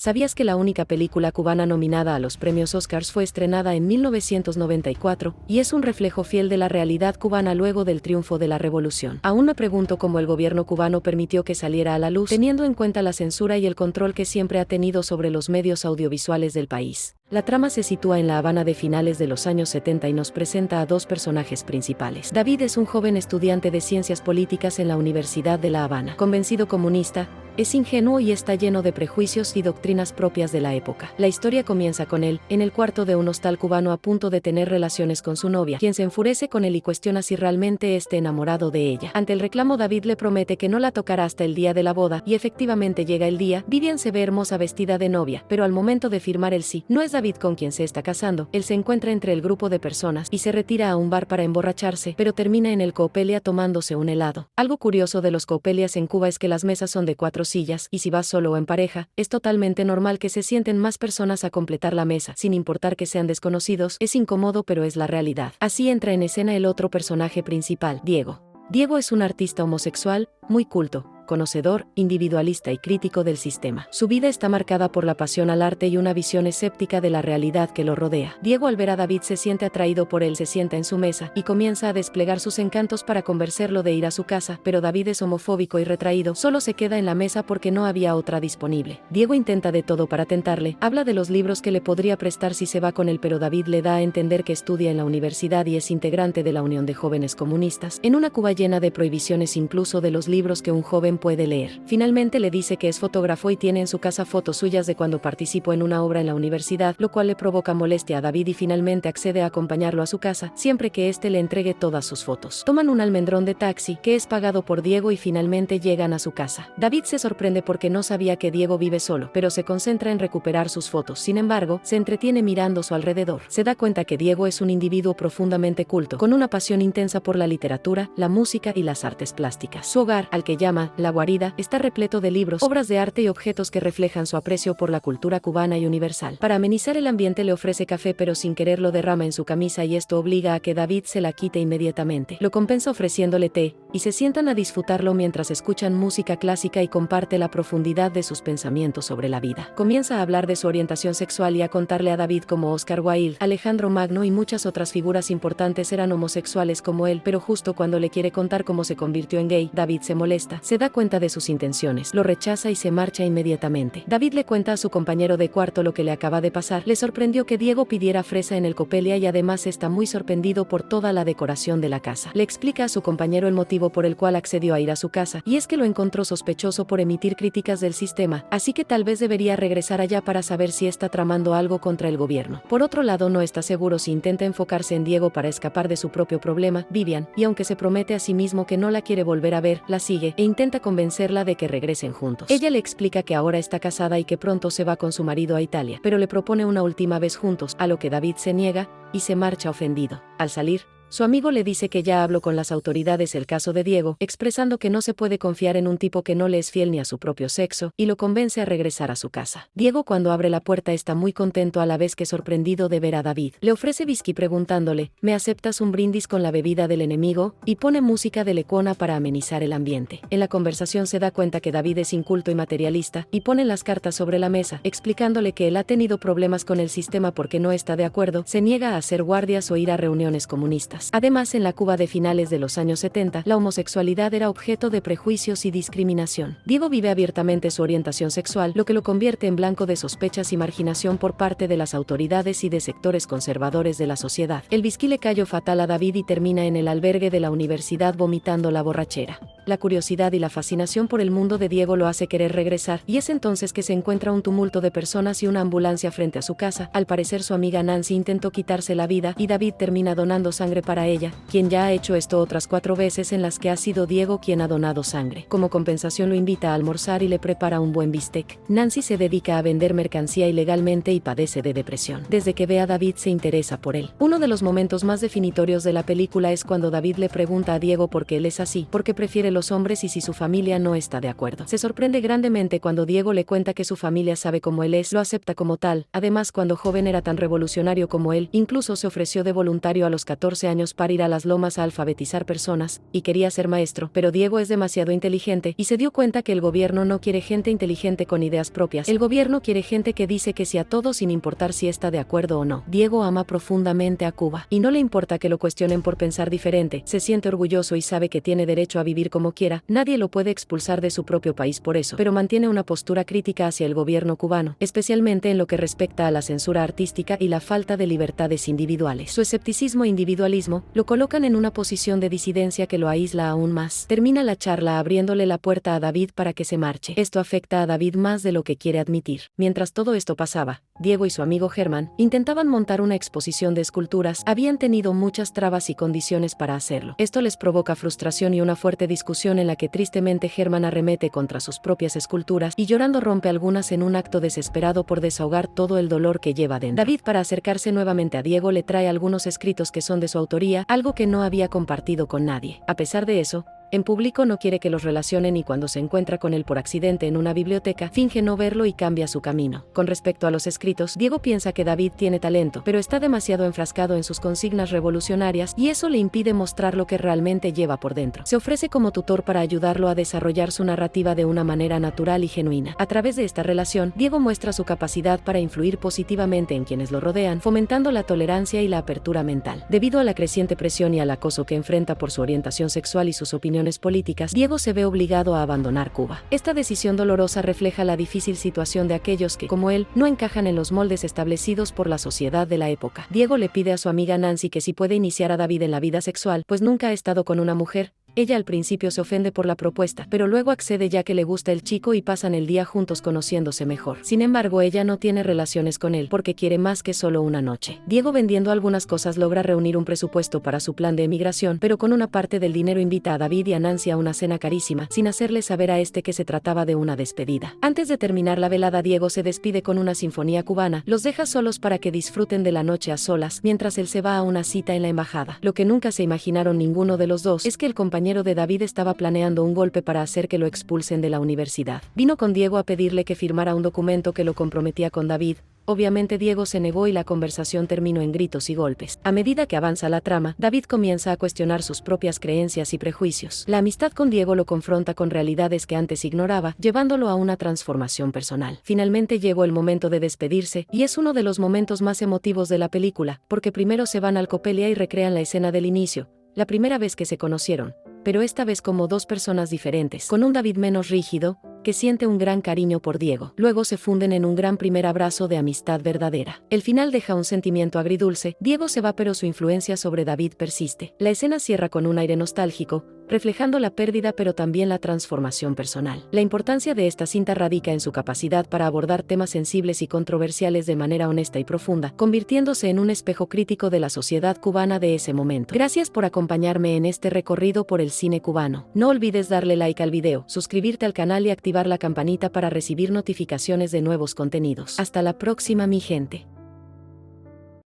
¿Sabías que la única película cubana nominada a los premios Oscars fue estrenada en 1994 y es un reflejo fiel de la realidad cubana luego del triunfo de la revolución? Aún me pregunto cómo el gobierno cubano permitió que saliera a la luz, teniendo en cuenta la censura y el control que siempre ha tenido sobre los medios audiovisuales del país. La trama se sitúa en La Habana de finales de los años 70 y nos presenta a dos personajes principales. David es un joven estudiante de ciencias políticas en la Universidad de La Habana. Convencido comunista, es ingenuo y está lleno de prejuicios y doctrinas propias de la época. La historia comienza con él, en el cuarto de un hostal cubano a punto de tener relaciones con su novia, quien se enfurece con él y cuestiona si realmente esté enamorado de ella. Ante el reclamo, David le promete que no la tocará hasta el día de la boda, y efectivamente llega el día. Vivian se ve hermosa vestida de novia, pero al momento de firmar el sí, no es David con quien se está casando. Él se encuentra entre el grupo de personas y se retira a un bar para emborracharse, pero termina en el Coopelia tomándose un helado. Algo curioso de los Coopelias en Cuba es que las mesas son de 4 sillas, y si vas solo o en pareja, es totalmente normal que se sienten más personas a completar la mesa, sin importar que sean desconocidos. Es incómodo, pero es la realidad. Así entra en escena el otro personaje principal, Diego. Diego es un artista homosexual, muy culto, conocedor, individualista y crítico del sistema. Su vida está marcada por la pasión al arte y una visión escéptica de la realidad que lo rodea. Diego, al ver a David, se siente atraído por él, se sienta en su mesa y comienza a desplegar sus encantos para convencerlo de ir a su casa, pero David es homofóbico y retraído, solo se queda en la mesa porque no había otra disponible. Diego intenta de todo para tentarle, habla de los libros que le podría prestar si se va con él, pero David le da a entender que estudia en la universidad y es integrante de la Unión de Jóvenes Comunistas, en una Cuba llena de prohibiciones incluso de los libros que un joven puede leer. Finalmente le dice que es fotógrafo y tiene en su casa fotos suyas de cuando participó en una obra en la universidad, lo cual le provoca molestia a David y finalmente accede a acompañarlo a su casa, siempre que éste le entregue todas sus fotos. Toman un almendrón de taxi, que es pagado por Diego, y finalmente llegan a su casa. David se sorprende porque no sabía que Diego vive solo, pero se concentra en recuperar sus fotos. Sin embargo, se entretiene mirando a su alrededor. Se da cuenta que Diego es un individuo profundamente culto, con una pasión intensa por la literatura, la música y las artes plásticas. Su hogar, al que llama La Guarida, está repleto de libros, obras de arte y objetos que reflejan su aprecio por la cultura cubana y universal. Para amenizar el ambiente le ofrece café, pero sin querer lo derrama en su camisa y esto obliga a que David se la quite inmediatamente. Lo compensa ofreciéndole té, y se sientan a disfrutarlo mientras escuchan música clásica y comparte la profundidad de sus pensamientos sobre la vida. Comienza a hablar de su orientación sexual y a contarle a David cómo Oscar Wilde, Alejandro Magno y muchas otras figuras importantes eran homosexuales como él, pero justo cuando le quiere contar cómo se convirtió en gay, David se molesta, se da cuenta de sus intenciones, lo rechaza y se marcha inmediatamente. David le cuenta a su compañero de cuarto lo que le acaba de pasar. Le sorprendió que Diego pidiera fresa en el Coopelia y además está muy sorprendido por toda la decoración de la casa. Le explica a su compañero el motivo por el cual accedió a ir a su casa, y es que lo encontró sospechoso por emitir críticas del sistema, así que tal vez debería regresar allá para saber si está tramando algo contra el gobierno. Por otro lado, no está seguro si intenta enfocarse en Diego para escapar de su propio problema, Vivian, y aunque se promete a sí mismo que no la quiere volver a ver, la sigue e intenta convencerla de que regresen juntos. Ella le explica que ahora está casada y que pronto se va con su marido a Italia, pero le propone una última vez juntos, a lo que David se niega y se marcha ofendido. Al salir, su amigo le dice que ya habló con las autoridades el caso de Diego, expresando que no se puede confiar en un tipo que no le es fiel ni a su propio sexo, y lo convence a regresar a su casa. Diego, cuando abre la puerta, está muy contento a la vez que sorprendido de ver a David. Le ofrece whisky preguntándole, ¿me aceptas un brindis con la bebida del enemigo? Y pone música de Lecuona para amenizar el ambiente. En la conversación se da cuenta que David es inculto y materialista, y pone las cartas sobre la mesa, explicándole que él ha tenido problemas con el sistema porque no está de acuerdo, se niega a hacer guardias o ir a reuniones comunistas. Además, en la Cuba de finales de los años 70, la homosexualidad era objeto de prejuicios y discriminación. Diego vive abiertamente su orientación sexual, lo que lo convierte en blanco de sospechas y marginación por parte de las autoridades y de sectores conservadores de la sociedad. El whisky le cayó fatal a David y termina en el albergue de la universidad vomitando la borrachera. La curiosidad y la fascinación por el mundo de Diego lo hace querer regresar, y es entonces que se encuentra un tumulto de personas y una ambulancia frente a su casa. Al parecer, su amiga Nancy intentó quitarse la vida y David termina donando sangre para ella, quien ya ha hecho esto otras 4 veces en las que ha sido Diego quien ha donado sangre. Como compensación lo invita a almorzar y le prepara un buen bistec. Nancy se dedica a vender mercancía ilegalmente y padece de depresión. Desde que ve a David se interesa por él. Uno de los momentos más definitorios de la película es cuando David le pregunta a Diego por qué él es así, porque prefiere los hombres y si su familia no está de acuerdo. Se sorprende grandemente cuando Diego le cuenta que su familia sabe cómo él es, lo acepta como tal. Además, cuando joven era tan revolucionario como él, incluso se ofreció de voluntario a los 14 años para ir a las lomas a alfabetizar personas, y quería ser maestro, pero Diego es demasiado inteligente y se dio cuenta que el gobierno no quiere gente inteligente con ideas propias. El gobierno quiere gente que dice que sí a todo sin importar si está de acuerdo o no. Diego ama profundamente a Cuba y no le importa que lo cuestionen por pensar diferente. Se siente orgulloso y sabe que tiene derecho a vivir como quiera. Nadie lo puede expulsar de su propio país por eso, pero mantiene una postura crítica hacia el gobierno cubano, especialmente en lo que respecta a la censura artística y la falta de libertades individuales. Su escepticismo e individualismo lo colocan en una posición de disidencia que lo aísla aún más. Termina la charla abriéndole la puerta a David para que se marche. Esto afecta a David más de lo que quiere admitir. Mientras todo esto pasaba, Diego y su amigo Germán intentaban montar una exposición de esculturas. Habían tenido muchas trabas y condiciones para hacerlo. Esto les provoca frustración y una fuerte discusión en la que tristemente Germán arremete contra sus propias esculturas y llorando rompe algunas en un acto desesperado por desahogar todo el dolor que lleva dentro. David, para acercarse nuevamente a Diego, le trae algunos escritos que son de su autoría, algo que no había compartido con nadie. A pesar de eso, en público no quiere que los relacionen y cuando se encuentra con él por accidente en una biblioteca, finge no verlo y cambia su camino. Con respecto a los escritos, Diego piensa que David tiene talento, pero está demasiado enfrascado en sus consignas revolucionarias y eso le impide mostrar lo que realmente lleva por dentro. Se ofrece como tutor para ayudarlo a desarrollar su narrativa de una manera natural y genuina. A través de esta relación, Diego muestra su capacidad para influir positivamente en quienes lo rodean, fomentando la tolerancia y la apertura mental. Debido a la creciente presión y al acoso que enfrenta por su orientación sexual y sus opiniones políticas, Diego se ve obligado a abandonar Cuba. Esta decisión dolorosa refleja la difícil situación de aquellos que, como él, no encajan en los moldes establecidos por la sociedad de la época. Diego le pide a su amiga Nancy que si puede iniciar a David en la vida sexual, pues nunca ha estado con una mujer. Ella al principio se ofende por la propuesta, pero luego accede ya que le gusta el chico y pasan el día juntos conociéndose mejor. Sin embargo, ella no tiene relaciones con él porque quiere más que solo una noche. Diego, vendiendo algunas cosas, logra reunir un presupuesto para su plan de emigración, pero con una parte del dinero invita a David y a Nancy a una cena carísima, sin hacerle saber a este que se trataba de una despedida. Antes de terminar la velada, Diego se despide con una sinfonía cubana, los deja solos para que disfruten de la noche a solas, mientras él se va a una cita en la embajada. Lo que nunca se imaginaron ninguno de los dos es que el compañero de David estaba planeando un golpe para hacer que lo expulsen de la universidad. Vino con Diego a pedirle que firmara un documento que lo comprometía con David. Obviamente Diego se negó y la conversación terminó en gritos y golpes. A medida que avanza la trama, David comienza a cuestionar sus propias creencias y prejuicios. La amistad con Diego lo confronta con realidades que antes ignoraba, llevándolo a una transformación personal. Finalmente llegó el momento de despedirse, y es uno de los momentos más emotivos de la película, porque primero se van al Copelia y recrean la escena del inicio, la primera vez que se conocieron, pero esta vez como dos personas diferentes, con un David menos rígido, que siente un gran cariño por Diego. Luego se funden en un gran primer abrazo de amistad verdadera. El final deja un sentimiento agridulce. Diego se va, pero su influencia sobre David persiste. La escena cierra con un aire nostálgico, reflejando la pérdida pero también la transformación personal. La importancia de esta cinta radica en su capacidad para abordar temas sensibles y controversiales de manera honesta y profunda, convirtiéndose en un espejo crítico de la sociedad cubana de ese momento. Gracias por acompañarme en este recorrido por el cine cubano. No olvides darle like al video, suscribirte al canal y activar la campanita para recibir notificaciones de nuevos contenidos. Hasta la próxima, mi gente.